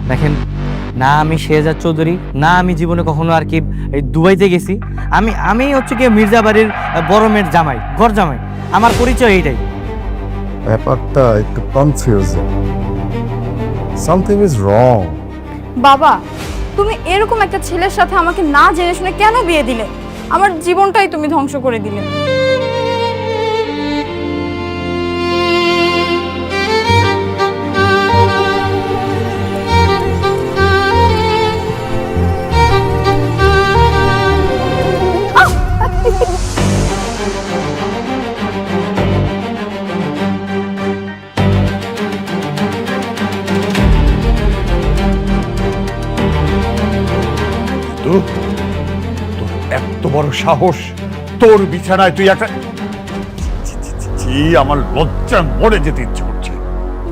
দেখেন, না আমি শেহজাদ চৌধুরী, না আমি জীবনে কখনো আর কি এই দুবাইতে গেছি। আমি আমি হচ্ছে কি মির্জা বাড়ির বড় মেয়ের জামাই, ঘর জামাই। আমার পরিচয় এইটাই। ব্যাপারটা একটু কনফিউজিং। Something is wrong. বাবা, তুমি এরকম একটা ছেলের সাথে আমাকে না জেনে শুনে কেন বিয়ে দিলে? আমার জীবনটাই তুমি ধ্বংস করে দিলে। তোর এত বড় সাহস, তোর বিছানায় তুই একটা আমার লজ্জা মরে যেতে ইচ্ছে করছে।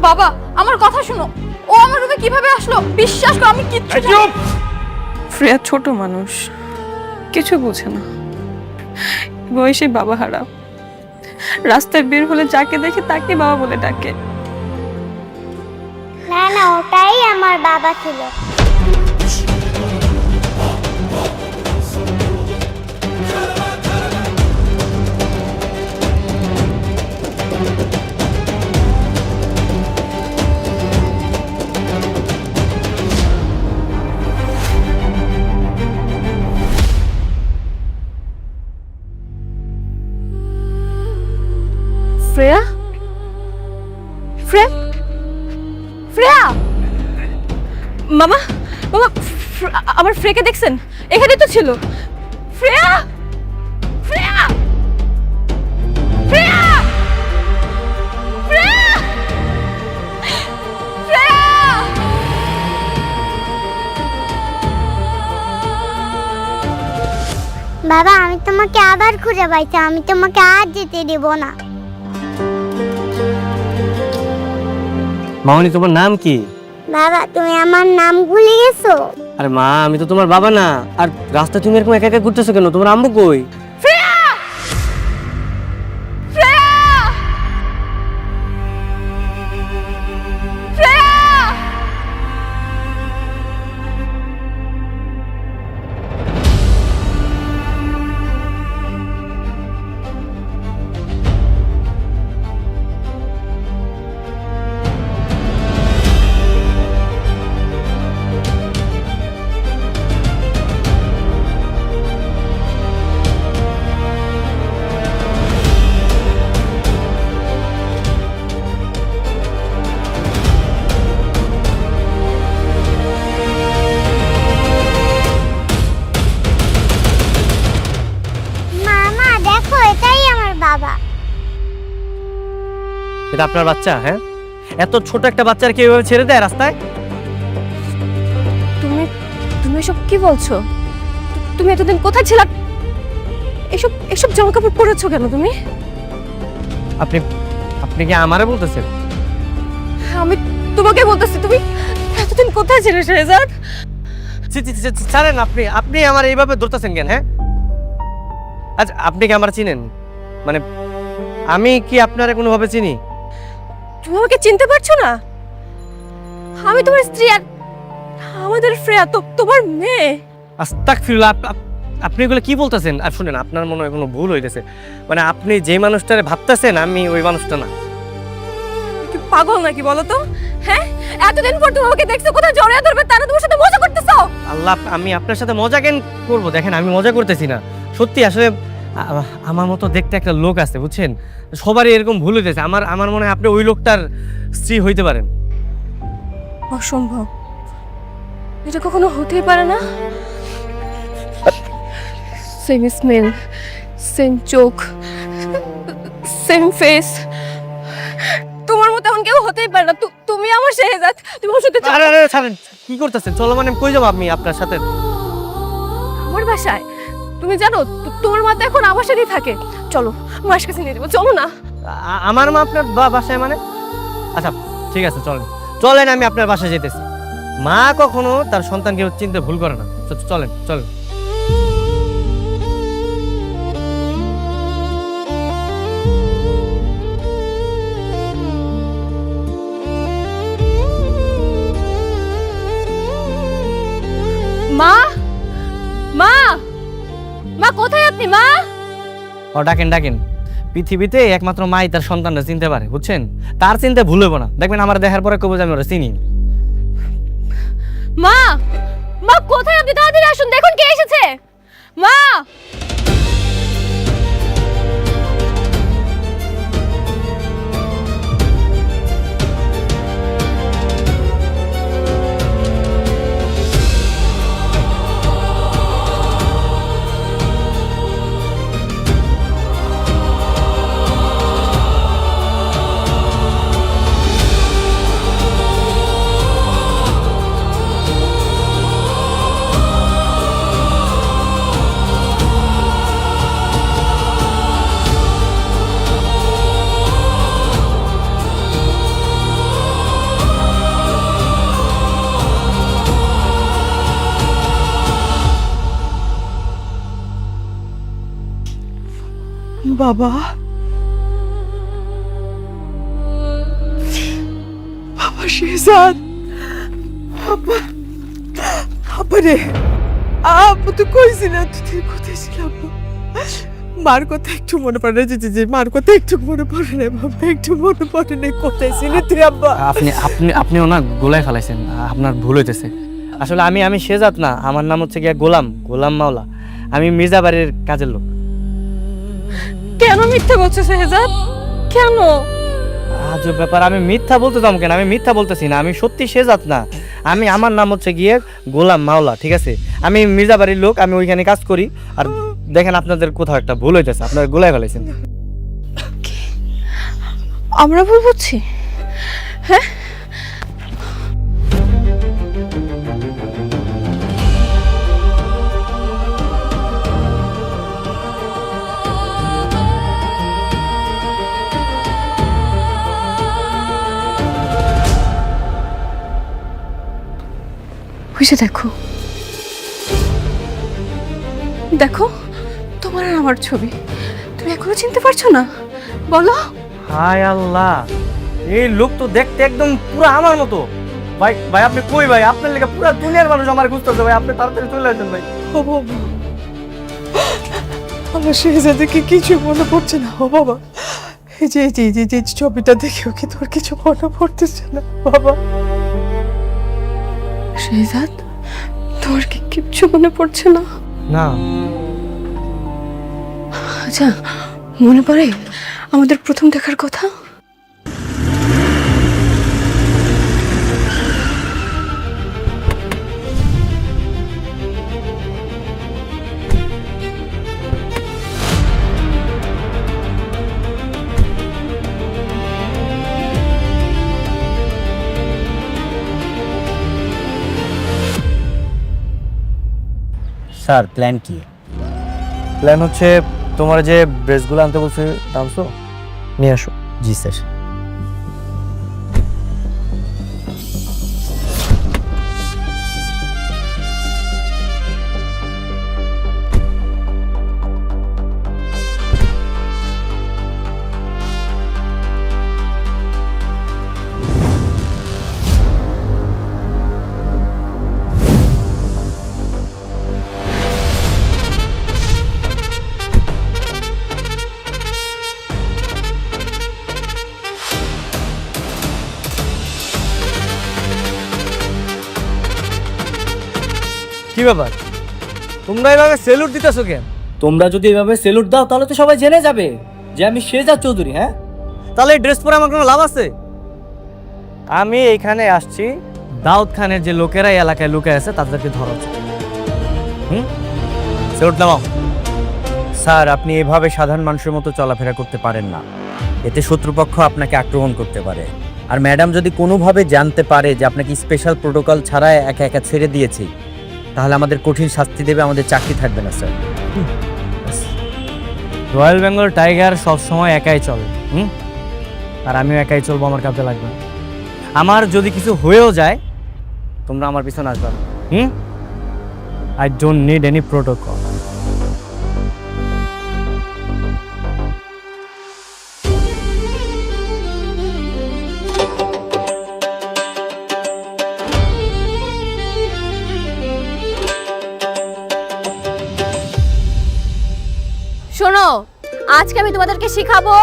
বাবা, আমার কথা শোনো। ও আমার রুমে কিভাবে আসলো? বিশ্বাস করো, আমি কিচ্ছু জানি না। শ্রেয়া ছোট মানুষ, কিছু বোঝে না। বয়সে বাবা হারা, রাস্তায় বের হলে যাকে দেখে তাকে বাবা বলে ডাকে। না না, ওটাই আমার বাবা ছিল। শ্রেয়া, শ্রেয়া, শ্রেয়া, মামা মামা, আমার ফ্রেকে দেখছেন? এখানে তো ছিল। শ্রেয়া, শ্রেয়া, শ্রেয়া, শ্রেয়া, শ্রেয়া। বাবা, আমি তোমাকে আবার খুঁজে পাইছি, আমি তোমাকে আর যেতে দেব না। মামনি, তোমার নাম কি? বাবা, তুমি আমার নাম ভুলে গেছো? আরে মা, আমি তো তোমার বাবা না। আর রাস্তায় তুমি এরকম একা একা ঘুরতেছো কেন? তোমার আম্মু কই? শ্রেয়া, শ্রেয়া, শ্রেয়া। মামা দেখো, এটাই আমার বাবা। এটা আপনার বাচ্চা? হ্যাঁ, এত ছোট একটা বাচ্চার কি এভাবে ছেড়ে দেয় রাস্তায়? তুমি তুমি এসব কি বলছো? তুমি এতদিন কোথায় ছিলা? এসব এসব জামা কাপড় পরেছো কেন তুমি? আপনি আপনি কি আমারে বলতেছেন? আমি তোমাকে বলতেছি, তুমি এতদিন কোথায় ছিলে শেহজাদ? ছাড়েন। আপনি আপনি আমার এইভাবে ধরতেছেন কেন? হ্যাঁ, আচ্ছা, আপনি কি আমার চিনেন? মানে আমি কি আপনারে কোনোভাবে চিনি? তুমি আমাকে চিনতে পারছো না? আমি তোমার স্ত্রী, আর আমাদের শ্রেয়া তো তোমার মেয়ে। আস্তাগফিরুল্লাহ, আপনি এগুলো কি বলতেছেন? আর শুনেন, আপনার মনে হয় কোনো ভুল হইতেছে। মানে আপনি যে মানুষটারে ভাবতেছেন, আমি ওই মানুষটা না। কি পাগল নাকি বলো তো? হ্যাঁ, এতদিন পর তুমি আমাকে দেখছো, কোথায় জড়িয়ে ধরবে তারা তোমার সাথে মজা করতেছো। আল্লাহ, আমি আপনার সাথে মজা কেন করবো? দেখেন, আমি মজা করতেছি না, সত্যি। আসলে আমার মতো দেখতে একটা লোক আছে, বুঝছেন? সবারই এরকম ভুল হইতেছে। আমার মনে হয় আপনি ওই লোকটার স্ত্রী হইতে পারেন। অসম্ভব, এটা কখনো হতেই পারে না। সেম স্মেল, সেম চোখ, সেম ফেস। তোমার মতো এমন কেউ হতেই পারে না। তুমি আমার শেহজাদ, তুমি আমার সাথে আরে আরে ছাড়েন, কি করতেছেন? চলো, মানে কই যাবো আমি আপনার সাথে? আমার বাসায়। তুমি জানো তোমার মা তো এখন আমার সাথেই থাকে। চলো, মায়ের কাছে নিয়ে যাবো, চলো না। আমার মা আপনার বাসায় মানে? আচ্ছা ঠিক আছে, চলেন চলেন, আমি আপনার বাসায় যেতেছি। মা কখনো তার সন্তানকে চিনতে ভুল করে না। চলেন চলেন। আপনি মা? ও ডাকেন ডাকেন, পৃথিবীতে একমাত্র মাই তার সন্তানরা চিনতে পারে, বুঝছেন? তার চিন্তা ভুল হইব না, দেখবেন আমার দেখার পরে কবে আমি ওরা চিনি। মা, মা কোথায় আপনি? তাড়াতাড়ি আসুন, দেখুন কে এসেছে। মা, বাবা, বাবা শেহজাদ, আব্বা, আব্বা রে, আব্বা তো কইছিল তুই কোথায় ছিল আব্বা? মার কথা একটু মনে পড়ে, যে মার কথা একটু মনে পড়ে না বাবা, একটু মনে পড়ে না, কোথায় ছিল তুই আব্বা? আপনি আপনি আপনিও না গোলায় ফেলাইছেন, আপনার ভুল হইতেছে। আসলে আমি শেজাত না, আমার নাম হচ্ছে গিয়া গোলাম মাওলা। আমি মির্জা বাড়ির কাজের লোক। কেন মিথ্যা বলছো শেহজাদ? কেন? আজব ব্যাপার, আমি মিথ্যা বলতে যাবো কেন? আমি মিথ্যা বলতেছি না, আমি সত্যি শেজাত না। আমার নাম হচ্ছে গিয়ে গোলাম মাওলা, ঠিক আছে? আমি মির্জা বাড়ির লোক, আমি ওইখানে কাজ করি। আর দেখেন আপনাদের কোথাও একটা ভুল হইতেছে, আপনারা গোলায় ফেলাইছেন। আমরা ভুল বুঝছি? হ্যাঁ, বুঝে দেখো, দেখো তোমার আর আমার ছবি। তুমি এখনো চিনতে পারছো না? বলো। হায় আল্লাহ, এই লোক তো দেখতে একদম পুরো আমার মতো। ভাই ভাই আপনি কই ভাই? আপনার লেগে পুরো দুনিয়ার মানুষ আমার খুঁজতেছে ভাই, আপনি তাড়াতাড়ি চলে আসেন ভাই। ও বাবা, আমার শেহজাদকে কিছু মনে পড়ছে না। ও বাবা, এই যে ছবিটা দেখেও কি তোর কিছু মনে পড়তেছে না বাবা? শেহজাদ, তোর কি কিচ্ছু মনে পড়ছে না? না। আচ্ছা, মনে পড়ে আমাদের প্রথম দেখার কথা? স্যার প্ল্যান কি? প্ল্যান হচ্ছে তোমার যে ড্রেসগুলো আনতে বলছে আনছো? নিয়ে আসো। জি স্যার। কি ব্যাপার, তোমরা এভাবে সেলুট দিতেছো কেন? তোমরা যদি এভাবে সেলুট দাও তাহলে তো সবাই জেনে যাবে যে আমি শেহজাদ চৌধুরী। হ্যাঁ, তাহলে এই ড্রেস পরে আমার কোনো লাভ আছে? আমি এইখানে আসছি দাউদ খানের যে লোকেরা এই এলাকায় লুকিয়ে আছে তাদেরকে ধরা উচিত। সেলুট নামাও। স্যার আপনি এভাবে সাধারণ মানুষের মতো চলাফেরা করতে পারেন না, এতে শত্রুপক্ষ আপনাকে আক্রমণ করতে পারে। আর ম্যাডাম যদি কোনোভাবে জানতে পারে যে আপনাকে স্পেশাল প্রোটোকল ছাড়া একা একা ছেড়ে দিয়েছি, তাহলে আমাদের কঠিন শাস্তি দেবে, আমাদের চাকরি থাকবে না স্যার। রয়্যাল বেঙ্গল টাইগার সবসময় একাই চলে, আর আমিও একাই চলবো, আমার কাছে লাগবে। আমার যদি কিছু হয়েও যায় তোমরা আমার পিছনে আসবে। I don't need any protocol. শোনো, আজকে আমি তোমাদেরকে শিখাবো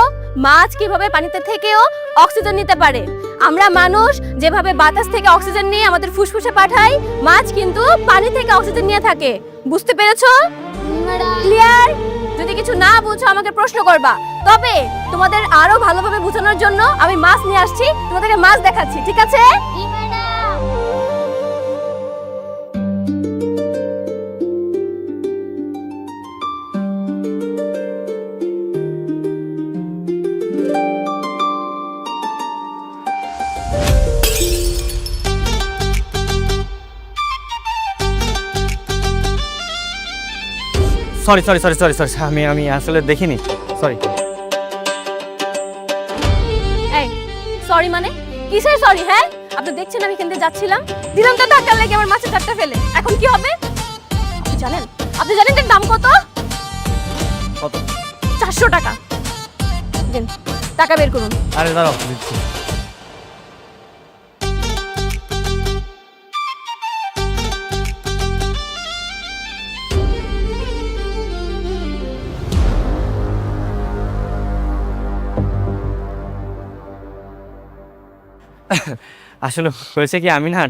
মাছ কিভাবে পানিতে থেকেও অক্সিজেন নিতে পারে। আমরা মানুষ যেভাবে বাতাস থেকে অক্সিজেন নিয়ে আমাদের ফুসফুসে পাঠাই, মাছ কিন্তু পানি থেকে অক্সিজেন নিয়ে থাকে। বুঝতে পেরেছো? ক্লিয়ার? যদি কিছু না বুঝো আমাকে প্রশ্ন করবা। তবে তোমাদের আরো ভালোভাবে বোঝানোর জন্য আমি মাছ নিয়ে আসছি, তোমাদেরকে মাছ দেখাচ্ছি, ঠিক আছে? Sorry sorry sorry sorry sorry আমি আসলে দেখিনি, সরি। এই সরি মানে কিসের সরি? হ্যাঁ, আপনি দেখছেন আমি এখান থেকে যাচ্ছিলাম, দিলাম তো ধাক্কা লেগে আমার মাছের চারটা ফেলে। এখন কি হবে আপনি জানেন এর দাম কত? কত? 400 টাকা। দিন, টাকা বের করুন। আরে দাঁড়াও, দিচ্ছি। আসলে হয়েছে কি, আমি না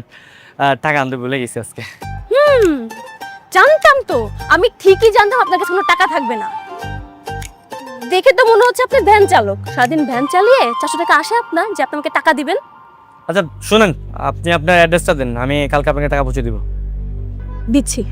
টাকা আনতে ভুলে গেছি আজকে। জানতাম তো, আমি ঠিকই জানতাম আপনার কাছে কোনো টাকা থাকবে না। দেখে তো মনে হচ্ছে আপনি ভ্যান চালক, সারাদিন ভ্যান চালিয়ে 400 টাকা আসে আপনার, যে আপনি আমাকে টাকা দিবেন। আচ্ছা শুনেন, আপনি আপনার অ্যাড্রেসটা দেন, আমি কালকে আপনাকে টাকা পৌঁছে দিব। দিচ্ছি।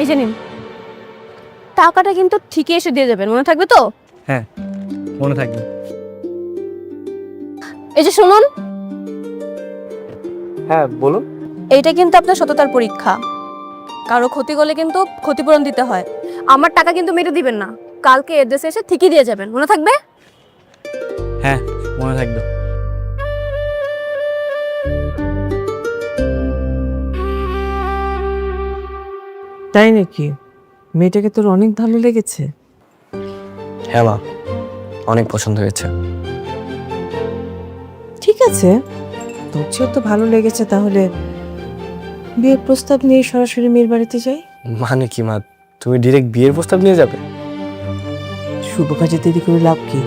এই যে নিন, টাকাটা কিন্তু ঠিকই এসে দিয়ে যাবেন, মনে থাকবে তো? হ্যাঁ, মনে থাকবে। এই যে শুনুন, হ্যাঁ বলুন। এইটা কিন্তু আপনার সততার পরীক্ষা। কারো ক্ষতি করলে কিন্তু ক্ষতিপূরণ দিতে হয়। আমার টাকা কিন্তু মেরে দিবেন না, কালকে এড্রেসে এসে ঠিকই দিয়ে যাবেন, মনে থাকবে? হ্যাঁ, মনে থাকবে। তাই নাকি? মেয়েটাকে তোর অনেক ভালো লেগেছে? হ্যাঁ মা, অনেক পছন্দ হয়েছে। ঠিক আছে, তোর চেয়েও তো ভালো লেগেছে, তাহলে বিয়ের প্রস্তাব নিয়ে সরাসরি মেয়ের বাড়িতে যাই। মানে কি মা, তুমি ডিরেক্ট বিয়ের প্রস্তাব নিয়ে যাবে? শুভ কাজে দেরি করে লাভ কি?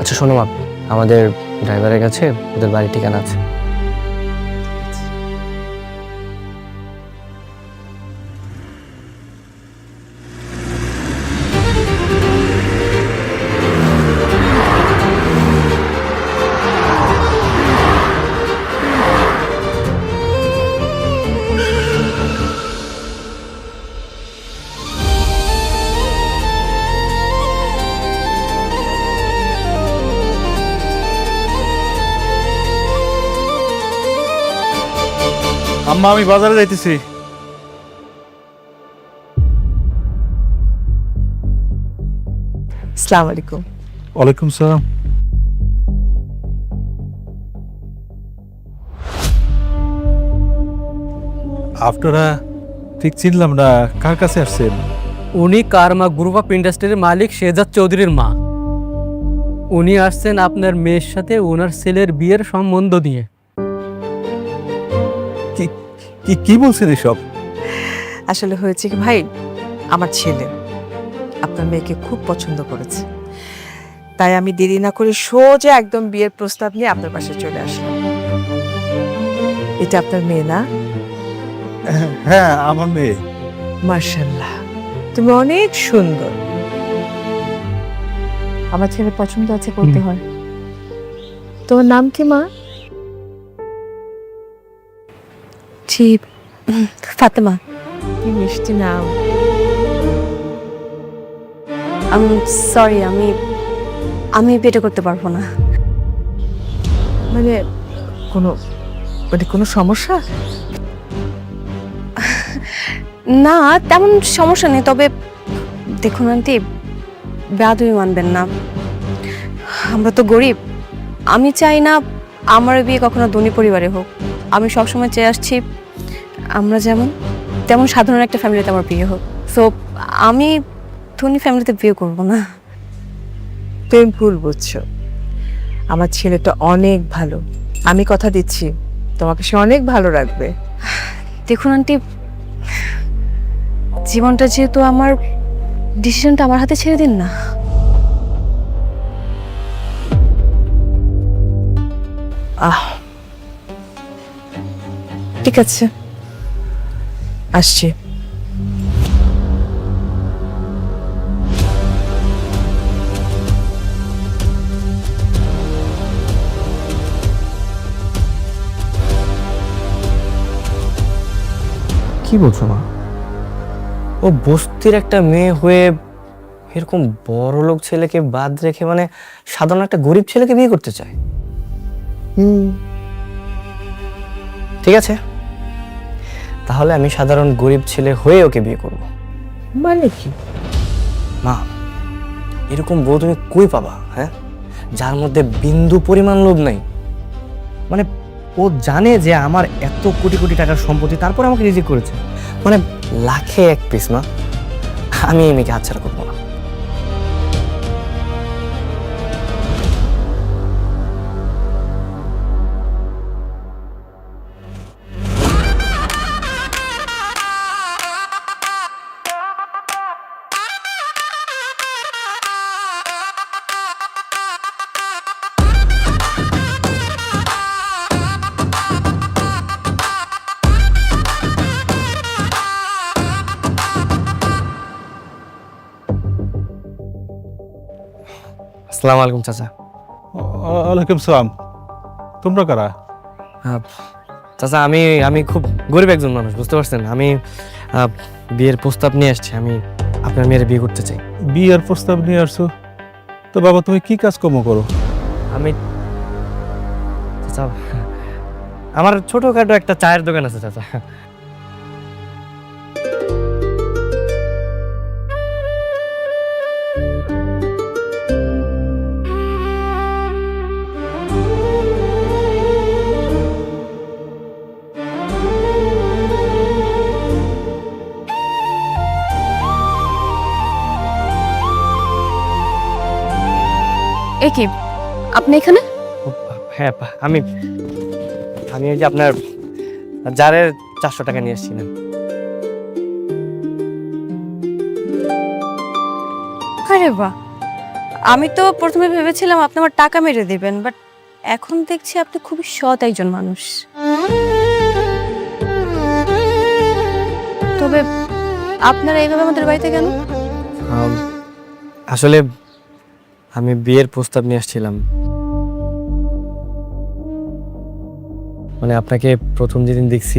আচ্ছা শোনো মা, আমাদের ড্রাইভারের কাছে ওদের বাড়ির ঠিকানা আছে। আম্মা, আমি বাজারে যাইতেছি। আসসালামু আলাইকুম। ওয়ালাইকুম সালাম। আপনারা ঠিক চিনলাম না, কার কাছে আসছেন? উনি কারমা গ্রুপ অফ ইন্ডাস্ট্রির মালিক শেহজাদ চৌধুরীর মা। উনি আসছেন আপনার মেয়ের সাথে ওনার ছেলের বিয়ের সম্বন্ধ নিয়ে। কি বলছেন এসব? আসলে হয়েছে কি ভাই, আমার ছেলে আপনার মেয়েকে খুব পছন্দ করেছে, তাই আমি দেরি না করে সোজা একদম বিয়ের প্রস্তাব নিয়ে আপনার পাশে চলে আসলাম। এটা আপনার মেয়ে না? হ্যাঁ, আমার মেয়ে। মাশাআল্লাহ, তুমি অনেক সুন্দর। আমার ছেলে পছন্দ আছে, করতে হয়। তোমার নাম কি মা? জি, ফাতেমা। কি মিষ্টি নাম। সরি, আমি বিয়ে করতে পারবো না। মানে কোনো সমস্যা? না, তেমন সমস্যা নেই, তবে দেখুন আন্টি, বেয়াদবি মানবেন না, আমরা তো গরিব। আমি চাই না আমার বিয়ে কখনো ধনী পরিবারে হোক। আমি সবসময় চেয়ে আসছি আমরা যেমন তেমন সাধারণ একটা ফ্যামিলিতে আমার বিয়ে হোক। সো আমি ধনী ফ্যামিলিতে বিয়ে করব না। তুমি ভুল বুঝছো। আমার ছেলেটা অনেক ভালো, আমি কথা দিচ্ছি তোমাকে সে অনেক ভালো রাখবে। দেখুন আন্টি, জীবনটা যেহেতু আমার, ডিসিশনটা আমার হাতে ছেড়ে দিন না। ঠিক আছে, আসছি। কি বলছো মা? ও বস্তির একটা মেয়ে হয়ে এরকম বড় লোক ছেলেকে বাদ রেখে মানে সাধারণ একটা গরিব ছেলেকে বিয়ে করতে চায়? ঠিক আছে, তাহলে আমি সাধারণ গরিব ছেলে হয়ে ওকে বিয়ে করব। মানে কি? মা, এরকম বউ তুমি কই পাবা? হ্যাঁ, যার মধ্যে বিন্দু পরিমাণ লোভ নাই। মানে ও জানে যে আমার এত কোটি কোটি টাকার সম্পত্তি, তারপর আমাকে রিজেক্ট করেছে। মানে লাখে এক পিস। মা, আমি এই মেয়েকে হাতছাড়া করবো না। আসসালামু আলাইকুম চাচা। ওয়ালাইকুম সালাম। তোমরা কারা? চাচা, আমি খুব গরিব একজন মানুষ, বুঝতে পারছেন? আমি বিয়ের প্রস্তাব নিয়ে আসছি। আমি আপনার মেয়ের বিয়ে করতে চাই। বিয়ের প্রস্তাব নিয়ে আসছো? তো বাবা তুমি কি কাজকর্ম করো? আমি চাচা, আমার ছোটখাটো একটা চায়ের দোকান আছে চাচা। এ কি, আপনি এখানে? হ্যাঁ, আমি এই যে আপনার জারের 400 টাকা নিয়ে এসেছিলেন। আরে বাহ, আমি তো প্রথমে ভেবেছিলাম আপনি আমার টাকা মেরে দিবেন, বাট এখন দেখছি আপনি খুবই সৎ একজন মানুষ। তবে আপনারা এইভাবে আমাদের বাড়িতে কেন? আসলে আমি বিয়ের প্রস্তাব নিয়ে আসছিলাম। মানে আপনাকে প্রথম যেদিন দেখছি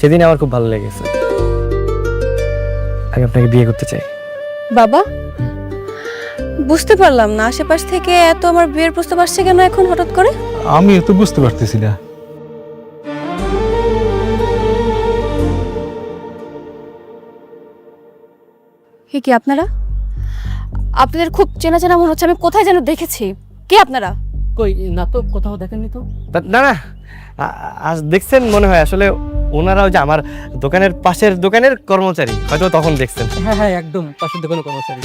সেদিন আমার খুব ভালো লেগেছে। আমি আপনাকে বিয়ে করতে চাই। বাবা, বুঝতে পারলাম না, আশেপাশ থেকে এত আমার বিয়ের প্রস্তাব আসছে কেন এখন হঠাৎ করে? আমি তো বুঝতে পারতেছি না। কি আপনারা? আপনাদের খুব চেনা চেনা মনে হচ্ছে, আমি কোথায় যেন দেখেছি। কে আপনারা? কই না তো, কোথাও দেখেননি তো। না না, আজ দেখছেন মনে হয়। আসলে ওনারা ওই যে আমার দোকানের পাশের দোকানের কর্মচারী, হয়তো তখন দেখছেন। হ্যাঁ হ্যাঁ, একদম পাশের দোকানে কর্মচারী।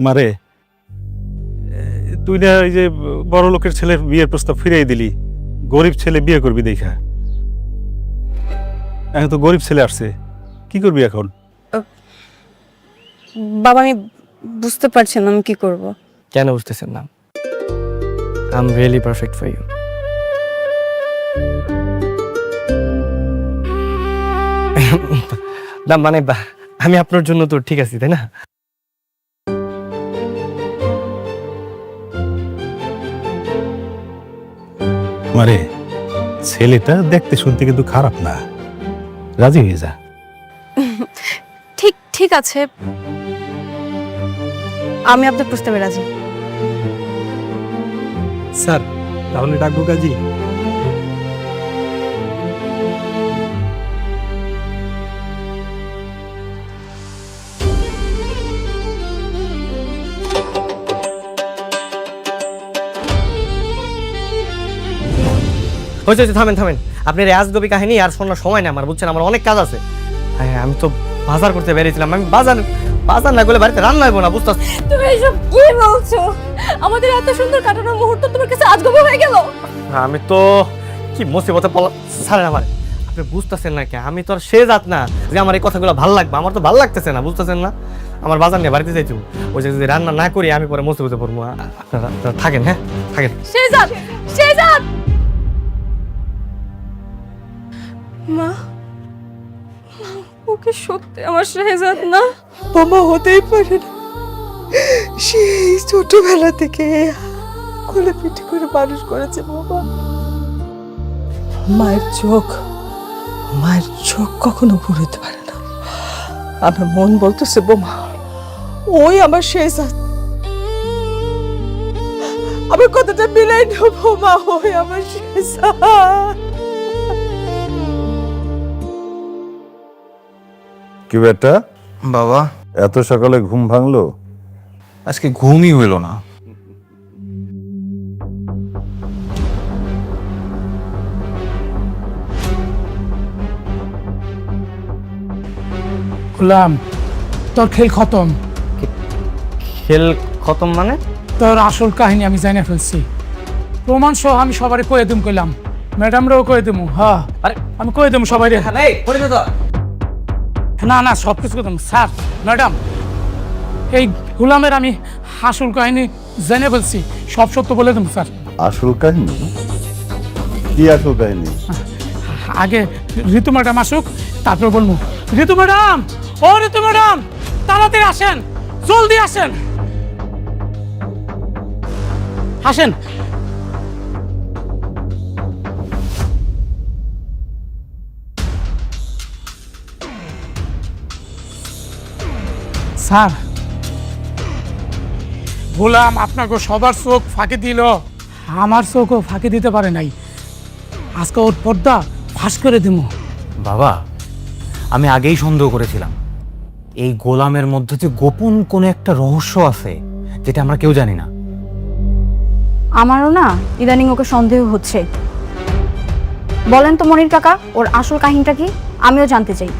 মারে, তুই না এই যে বড় লোকের ছেলের বিয়ের প্রস্তাব ফিরিয়ে দিলি, গরিব ছেলে বিয়ে করবি দেখা। এখন তো গরিব ছেলে আসছে, কি করবি এখন? বাবা, আমি বুঝতে পারছি না আমি কি করব। কেন বুঝতেছেন না? I am really perfect for you. না মানে আমি আপনার জন্য তো ঠিক আছি, তাই না? মারে, ছেলেটা দেখতে শুনতে কিন্তু খারাপ না, রাজি হয়ে যা। ঠিক ঠিক আছে, আমি আপনার প্রস্তাবে রাজি। স্যার তাহলে ডাকবো কাজী? হয়েছে থামেন থামেন, আপনার এই আজগবি কাহিনী আর শোনার সময় নেই আমার, বুঝছেন? আমার অনেক কাজ আছে। হ্যাঁ আমি তো বাজার করতে বেরিয়েছিলাম, আমি বাজার বাজার না করলে বাড়িতে রান্না হইব না, বুঝতে তুমি এসব কি বলছো? আমাদের এত সুন্দর কাটানোর মুহূর্ত তোমার কাছে আজগবি হয়ে গেল? আমি তো কি মুসিবতে পড়লাম ছাড়েন আমার। আপনি বুঝতেছেন না কে, আমি তো আর সে জাত না যে আমার এই কথাগুলো ভালো লাগবে, আমার তো ভালো লাগতেছে না, বুঝতেছেন না? আমার বাজার নিয়ে বাড়িতে যাইতে ওই যে যদি রান্না না করি আমি পরে মুসিবতে পড়বো। আপনারা থাকেন, হ্যাঁ থাকেন। শেহজাদ, শেহজাদ! মা, ওকে সত্যি আমার শেহজাদ না? বোমা হতেই পারে না। সেই ছোটবেলা থেকে কোলে পিঠে করে মানুষ করেছে বাবা। মায়ের চোখ কখনো ঘুরতে পারে না। আমার মন বলতেছে বোমা ওই আমার শেহজাদ। আমার কথাটা মিলাই না বোমা, ওই আমার শেহজাদ। কি বেটা, বাবা, এত সকালে ঘুম ভাঙলো? আজকে ঘুমই হইল না। গোলাম, তোর খেল খতম। খেল খতম মানে? তোর আসল কাহিনী আমি জানে ফেলছি। প্রমাণ সহ আমি সবারে কয়ে দিম কইলাম, ম্যাডামরাও কয়ে দিমু। হ্যাঁ আরে আমি কয়ে দিমু সবাই। এই পড়ে তো না না, সব কিছু কইতাম। স্যার, ম্যাডাম, এই গোলামের আমি আসল কাহিনী জেনে ফেলছি, সব সত্য বলে দিম স্যার। আসল কাহিনী? কি আসল কাহিনী? আগে ঋতু ম্যাডাম আসুক, তারপর বলবো। ঋতু ম্যাডাম, ও ঋতু ম্যাডাম, তাড়াতাড়ি আসেন, জলদি আসেন, আসেন। স্যার, গোলাম আপনাকে সবার চোখ ফাঁকি দিল, আমার চোখও ফাঁকি দিতে পারে নাই। আজকে ওর পর্দা ফাঁস করে দিব। বাবা, আমি আগেই সন্দেহ করেছিলাম এই গোলামের মধ্যে যে গোপন কোনো একটা রহস্য আছে যেটা আমরা কেউ জানি না। আমারও না ইদানিং ওকে সন্দেহ হচ্ছে। বলেন তো মনির কাকা, ওর আসল কাহিনীটা কি? আমিও জানতে চাই।